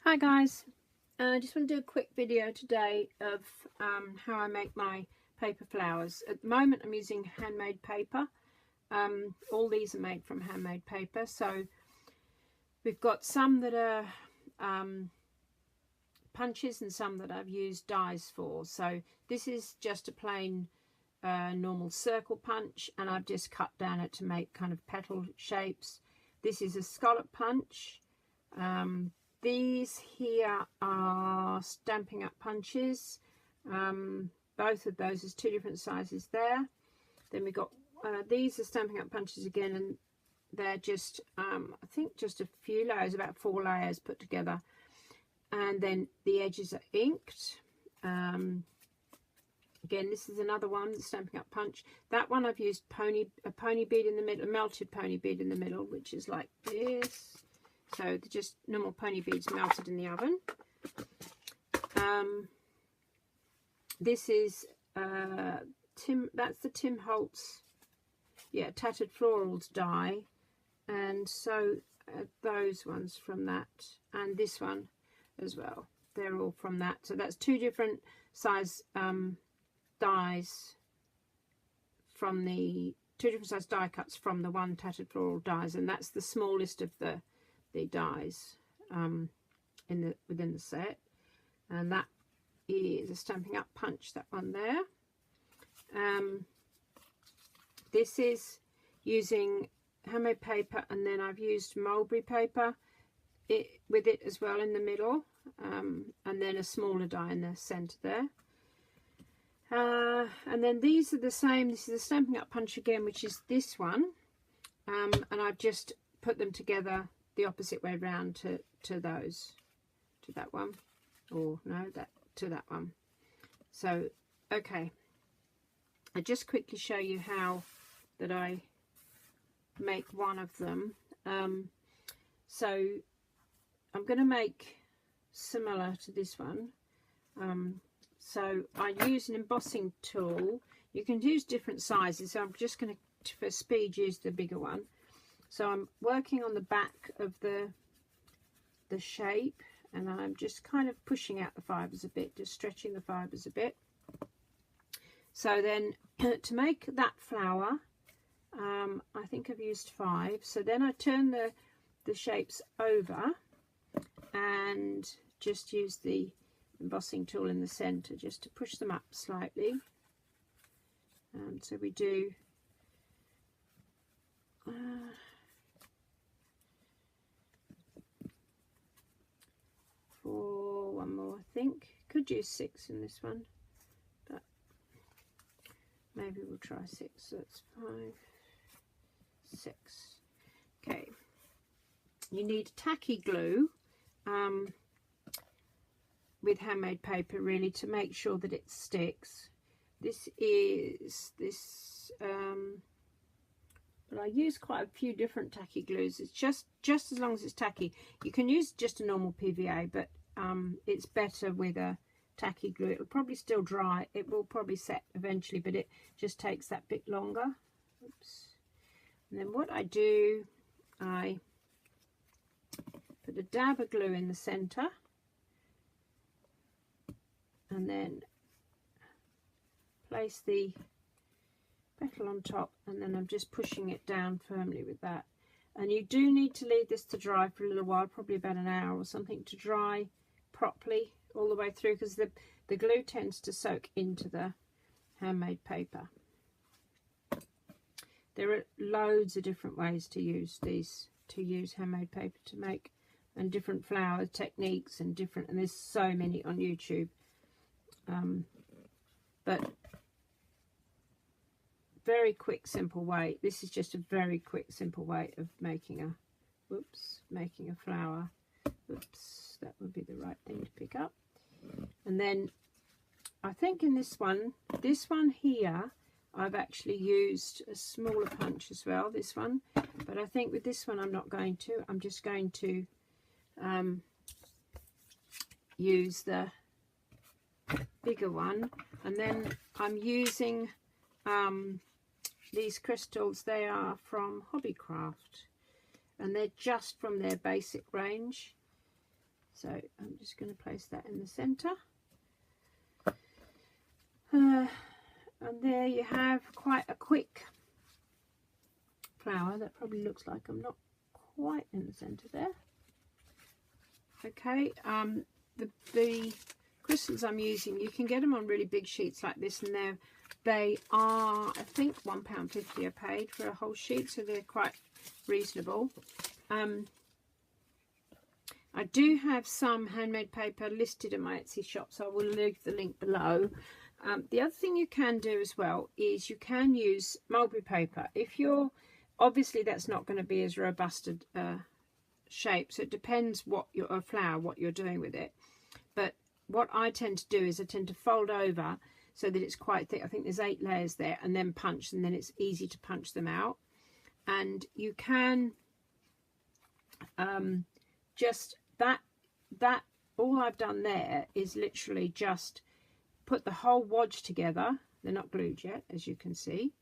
Hi guys, I just want to do a quick video today of how I make my paper flowers. At the moment I'm using handmade paper. All these are made from handmade paper, so we've got some that are punches and some that I've used dies for. So this is just a plain normal circle punch, and I've just cut down it to make kind of petal shapes. This is a scallop punch. These here are Stampin' Up punches. Both of those is two different sizes there. Then we got these are Stampin' Up punches again, and they're just I think just a few layers, about 4 layers put together. And then the edges are inked. Again, this is another one, Stampin' Up punch. That one I've used a pony bead in the middle, a melted pony bead in the middle, which is like this. So they're just normal pony beads melted in the oven. This is that's the Tim Holtz, yeah, Tattered Florals die, and so those ones from that, and this one as well. They're all from that. So that's two different size dies from the two different size die cuts from the one Tattered Floral dies, and that's the smallest of the dies within the set. And that is a Stampin' Up punch, that one there. This is using handmade paper, and then I've used mulberry paper with it as well in the middle, and then a smaller die in the center there. And then these are the same. This is a Stampin' Up punch again, which is this one, and I've just put them together the opposite way round to that one, or no, to that one. So okay, I'll just quickly show you how that I make one of them. So I'm going to make similar to this one. So I use an embossing tool. You can use different sizes, so I'm just going to, for speed, use the bigger one. So I'm working on the back of the shape, and I'm just kind of pushing out the fibres a bit, just stretching the fibres a bit. So then to make that flower, I think I've used 5. So then I turn the shapes over and just use the embossing tool in the centre just to push them up slightly. So we do one more, I think. Could use 6 in this one, but maybe we'll try 6. So that's 5, 6. Okay, you need tacky glue with handmade paper, really, to make sure that it sticks. This is but I use quite a few different tacky glues. It's just as long as it's tacky. You can use just a normal PVA, but it's better with a tacky glue. It'll probably still dry. It will probably set eventually, but it just takes that bit longer. Oops. And then what I do, I put a dab of glue in the center, and then place the petal on top, and then I'm just pushing it down firmly with that. And you do need to leave this to dry for a little while, probably about an hour or something, to dry properly all the way through, because the glue tends to soak into the handmade paper. There are loads of different ways to use handmade paper to make, and different flower techniques, and there's so many on YouTube. But very quick, simple way. This is just a very quick, simple way of making a flower. Oops, that would be the right thing to pick up. And then I think in this one here, I've actually used a smaller punch as well, this one. But I think with this one I'm not going to. I'm just going to use the bigger one. And then I'm using these crystals. They are from Hobbycraft, and they're just from their basic range. So I'm just going to place that in the center. And there you have quite a quick flower. That probably looks like I'm not quite in the center there. Okay, the crystals I'm using, you can get them on really big sheets like this, and they are, I think, £1.50 I paid for a whole sheet, so they're quite reasonable. I do have some handmade paper listed in my Etsy shop, so I will leave the link below. The other thing you can do as well is you can use mulberry paper. If you're, obviously that's not going to be as robust a shape, so it depends what your flower, what you're doing with it. But what I tend to do is I tend to fold over so that it's quite thick. I think there's 8 layers there, and then punch, and then it's easy to punch them out. And you can just that all I've done there is literally just put the whole wodge together. They're not glued yet, as you can see.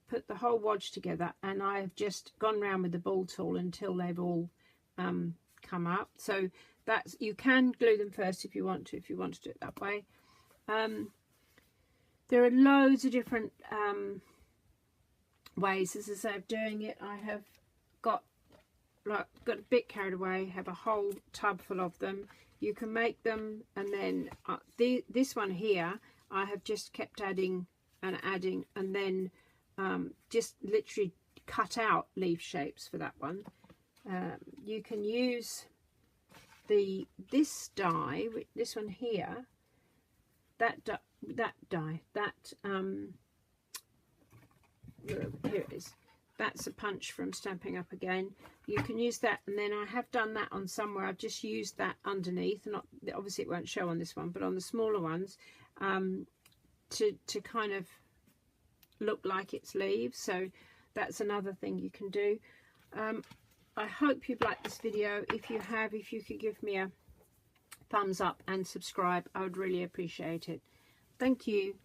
Put the whole wodge together, and I've just gone round with the ball tool until they've all come up. So that's, you can glue them first if you want to do it that way. There are loads of different ways, as I say, of doing it. I have got a bit carried away, have a whole tub full of them. You can make them, and then this one here I have just kept adding and adding, and then just literally cut out leaf shapes for that one. You can use this die, this one here, here it is. That's a punch from Stamping Up Again. You can use that, and then I have done that on somewhere. I've just used that underneath, not obviously it won't show on this one, but on the smaller ones, to kind of look like it's leaves. So that's another thing you can do. I hope you've liked this video. If you have, if you could give me a thumbs up and subscribe, I would really appreciate it. Thank you.